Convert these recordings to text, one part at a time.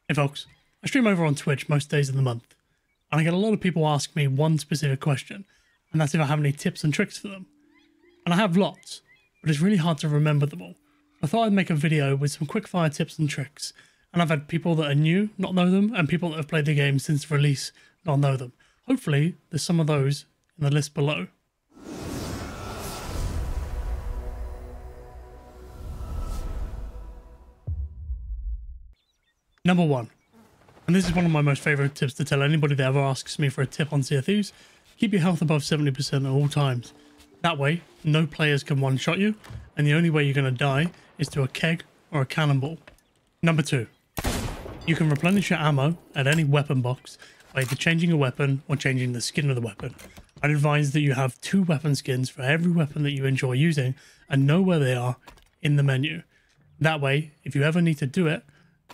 Hey folks, I stream over on Twitch most days of the month, and I get a lot of people ask me one specific question, and that's if I have any tips and tricks for them. And I have lots, but it's really hard to remember them all. I thought I'd make a video with some quickfire tips and tricks, and I've had people that are new not know them, and people that have played the game since release not know them. Hopefully, there's some of those in the list below. Number 1, and this is one of my most favourite tips to tell anybody that ever asks me for a tip on Sea of Thieves: keep your health above 70% at all times. That way, no players can one-shot you, and the only way you're going to die is to a keg or a cannonball. Number 2, you can replenish your ammo at any weapon box by either changing a weapon or changing the skin of the weapon. I'd advise that you have 2 weapon skins for every weapon that you enjoy using and know where they are in the menu. That way, if you ever need to do it,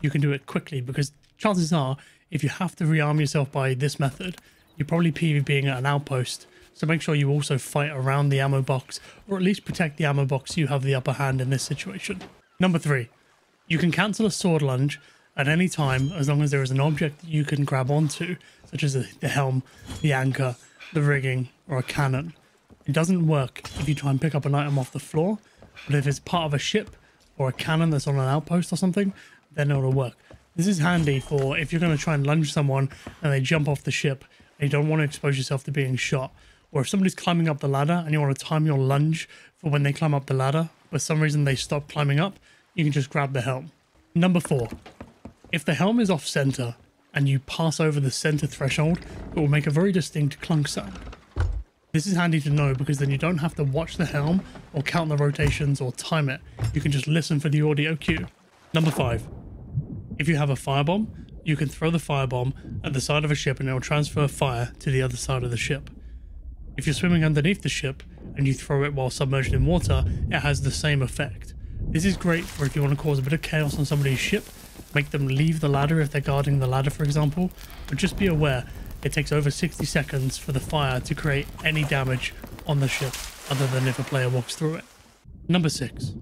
you can do it quickly, because chances are, if you have to rearm yourself by this method, you're probably PvPing at an outpost, so make sure you also fight around the ammo box, or at least protect the ammo box so you have the upper hand in this situation. Number 3, you can cancel a sword lunge at any time as long as there is an object that you can grab onto, such as the helm, the anchor, the rigging, or a cannon. It doesn't work if you try and pick up an item off the floor, but if it's part of a ship or a cannon that's on an outpost or something, then it'll work. This is handy for if you're going to try and lunge someone and they jump off the ship and you don't want to expose yourself to being shot, or if somebody's climbing up the ladder and you want to time your lunge for when they climb up the ladder, but for some reason they stop climbing up, you can just grab the helm. Number 4, if the helm is off center and you pass over the center threshold, it will make a very distinct clunk sound. This is handy to know because then you don't have to watch the helm or count the rotations or time it. You can just listen for the audio cue. Number 5, if you have a firebomb, you can throw the firebomb at the side of a ship and it will transfer fire to the other side of the ship. If you're swimming underneath the ship and you throw it while submerged in water, it has the same effect. This is great for if you want to cause a bit of chaos on somebody's ship, make them leave the ladder if they're guarding the ladder, for example, but just be aware it takes over 60 seconds for the fire to create any damage on the ship other than if a player walks through it. Number 6,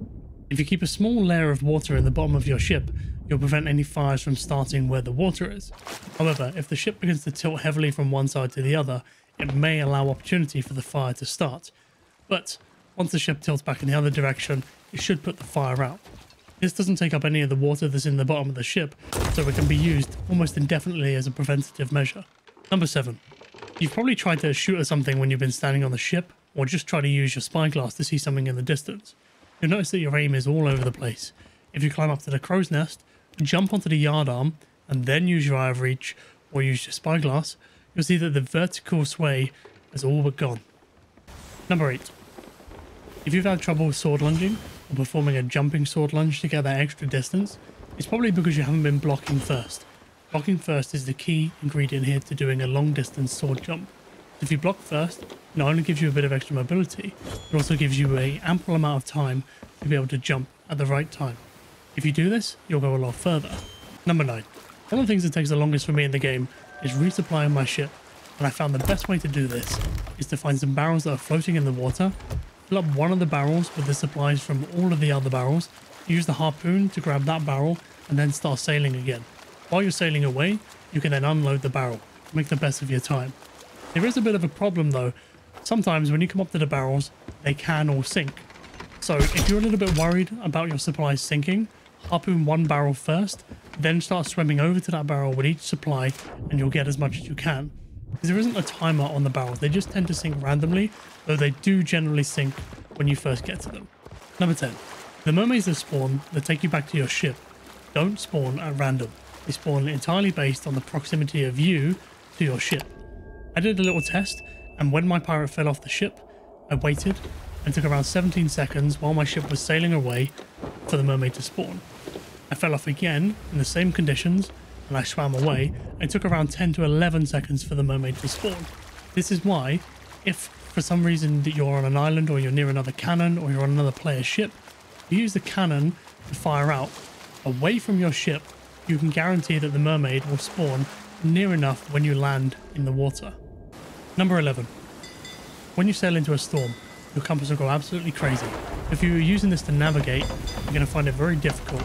if you keep a small layer of water in the bottom of your ship, you'll prevent any fires from starting where the water is. However, if the ship begins to tilt heavily from one side to the other, it may allow opportunity for the fire to start. But once the ship tilts back in the other direction, it should put the fire out. This doesn't take up any of the water that's in the bottom of the ship, so it can be used almost indefinitely as a preventative measure. Number 7, you've probably tried to shoot at something when you've been standing on the ship, or just try to use your spyglass to see something in the distance. You'll notice that your aim is all over the place. If you climb up to the crow's nest, jump onto the yardarm, and then use your eye of reach or use your spyglass, you'll see that the vertical sway is all but gone. Number 8, if you've had trouble sword lunging or performing a jumping sword lunge to get that extra distance, it's probably because you haven't been blocking first. Blocking first is the key ingredient here to doing a long distance sword jump. If you block first, it not only gives you a bit of extra mobility, it also gives you an ample amount of time to be able to jump at the right time. If you do this, you'll go a lot further. Number 9, one of the things that takes the longest for me in the game is resupplying my ship, and I found the best way to do this is to find some barrels that are floating in the water, fill up one of the barrels with the supplies from all of the other barrels, use the harpoon to grab that barrel, and then start sailing again. While you're sailing away, you can then unload the barrel to make the best of your time. There is a bit of a problem though. Sometimes when you come up to the barrels, they can all sink. So if you're a little bit worried about your supplies sinking, harpoon one barrel first, then start swimming over to that barrel with each supply and you'll get as much as you can. Because there isn't a timer on the barrels, they just tend to sink randomly, though they do generally sink when you first get to them. Number 10, the mermaids that spawn that take you back to your ship don't spawn at random. They spawn entirely based on the proximity of you to your ship. I did a little test, and when my pirate fell off the ship, I waited and took around 17 seconds while my ship was sailing away for the mermaid to spawn. I fell off again in the same conditions and I swam away, and it took around 10 to 11 seconds for the mermaid to spawn. This is why, if for some reason that you're on an island or you're near another cannon or you're on another player's ship, you use the cannon to fire out away from your ship, you can guarantee that the mermaid will spawn near enough when you land in the water. Number 11. When you sail into a storm, your compass will go absolutely crazy. If you're using this to navigate, you're going to find it very difficult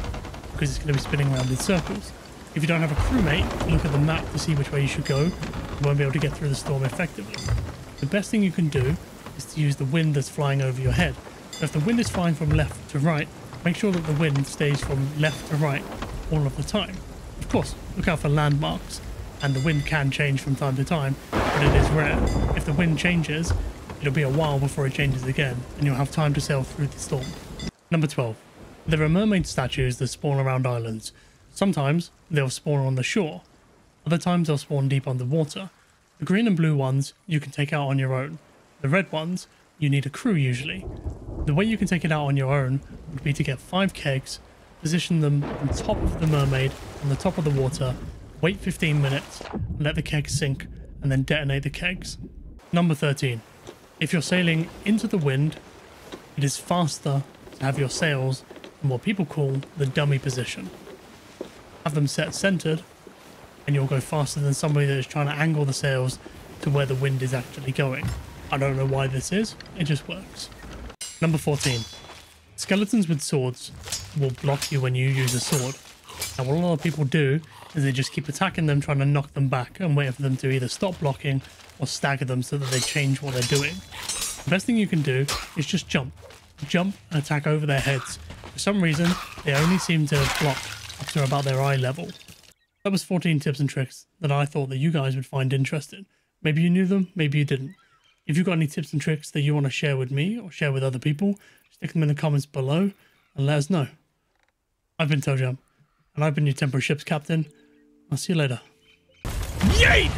because it's going to be spinning around in circles. If you don't have a crewmate, look at the map to see which way you should go. You won't be able to get through the storm effectively. The best thing you can do is to use the wind that's flying over your head. So if the wind is flying from left to right, make sure that the wind stays from left to right all of the time. Of course, look out for landmarks, and the wind can change from time to time, but it is rare. If the wind changes, it'll be a while before it changes again, and you'll have time to sail through the storm. Number 12. There are mermaid statues that spawn around islands. Sometimes they'll spawn on the shore. Other times they'll spawn deep underwater. The green and blue ones you can take out on your own. The red ones, you need a crew usually. The way you can take it out on your own would be to get 5 kegs, position them on top of the mermaid, on the top of the water, wait 15 minutes, and let the kegs sink, and then detonate the kegs. Number 13. If you're sailing into the wind, it is faster to have your sails in what people call the dummy position. Have them set centered, and you'll go faster than somebody that is trying to angle the sails to where the wind is actually going. I don't know why this is, it just works. Number 14. Skeletons with swords will block you when you use a sword. And what a lot of people do is they just keep attacking them, trying to knock them back and wait for them to either stop blocking or stagger them so that they change what they're doing. The best thing you can do is just jump. Jump and attack over their heads. For some reason, they only seem to block up to about their eye level. That was 14 tips and tricks that I thought that you guys would find interesting. Maybe you knew them, maybe you didn't. If you've got any tips and tricks that you want to share with me or share with other people, stick them in the comments below and let us know. I've been ToejahM, and I've been your temporary ship's captain. I'll see you later. Yay!